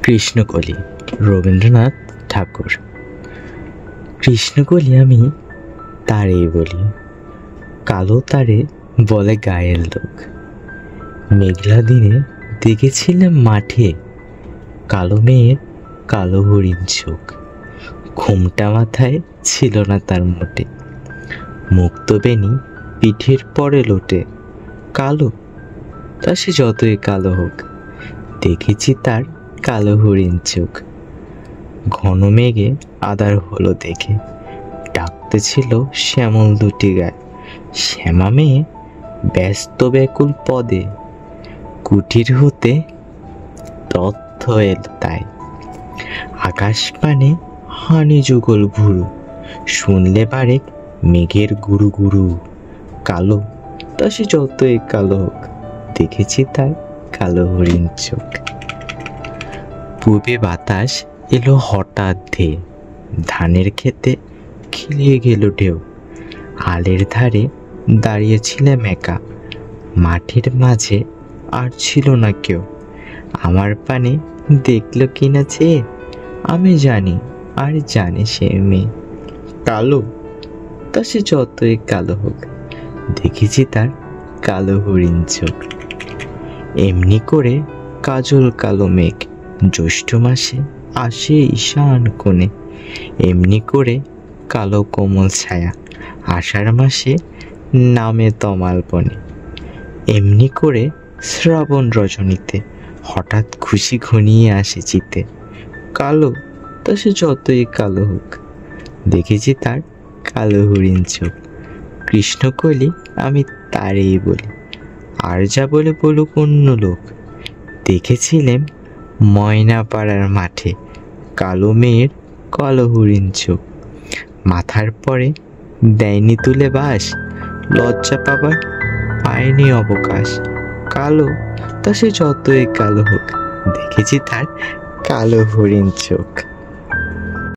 কৃষ্ণকলি, রবীন্দ্রনাথ ঠাকুর। কৃষ্ণকলি আমি তারেই বলি, কালো তারে বলে গায়ের লোক। মেঘলা দিনে দেখেছিলাম মাঠে, কালো মেয়ের কালো হরিণ চোখ। ঘুমটা মাথায় ছিল না তার মোটে, মুক্ত বেনি পিঠের পরে লোটে। কালো, তা সে যতই কালো হোক, দেখেছি তার কালো হরিণ চোখ। ঘন মেঘে আধার হলো দেখে, ডাকতেছিল শ্যামল দুটি গায়ে। শ্যামা মেয়ে ব্যস্ত ব্যাকুল পদে, কুটির হতে তথ্য এল তাই। আকাশ পানে হানি যুগল ভুরু, শুনলে বারেক মেঘের গুরু গুরু। কালো, তা সে যতই কালো হোক, দেখেছি তার কালো হরিণ চোখ। পূবে বাতাস এলো হঠাৎ ধেয়ে, ধানের খেতে খেলিয়ে গেল ঢেউ। আলের ধারে দাঁড়িয়েছিলাম একা, মাঠের মাঝে আর ছিল না কেউ। আমার পানে দেখল কিনা চেয়ে, আমি জানি আর জানে সে মেয়ে। কালো, তা সে যতই কালো হোক, দেখেছি তার কালো হরিণ চোখ। এমনি করে কাজল কালো মেঘ জ্যৈষ্ঠ মাসে আসে ঈশান কোণে। এমনি করে কালো কোমল ছায়া আষাঢ় মাসে নামে তমাল বনে। এমনি করে শ্রাবণ রজনীতে হঠাৎ খুশি ঘনিয়ে আসে চিতে। কালো, তা সে যতই কালো হোক, দেখেছি তার কালো হরিণ চোখ। কৃষ্ণকলি আমি তারেই বলি, আর যা বলে বলুক অন্য লোক। দেখেছিলেন ময়নাপাড়ার মাঠে, কালো মেয়ের কালো হরিণ চোখ। মাথার পরে দেয়নি তুলে বাস, লজ্জা পাবার পায়নি অবকাশ। কালো, তা সে যতই কালো হোক, দেখেছি তার কালো হরিণ চোখ।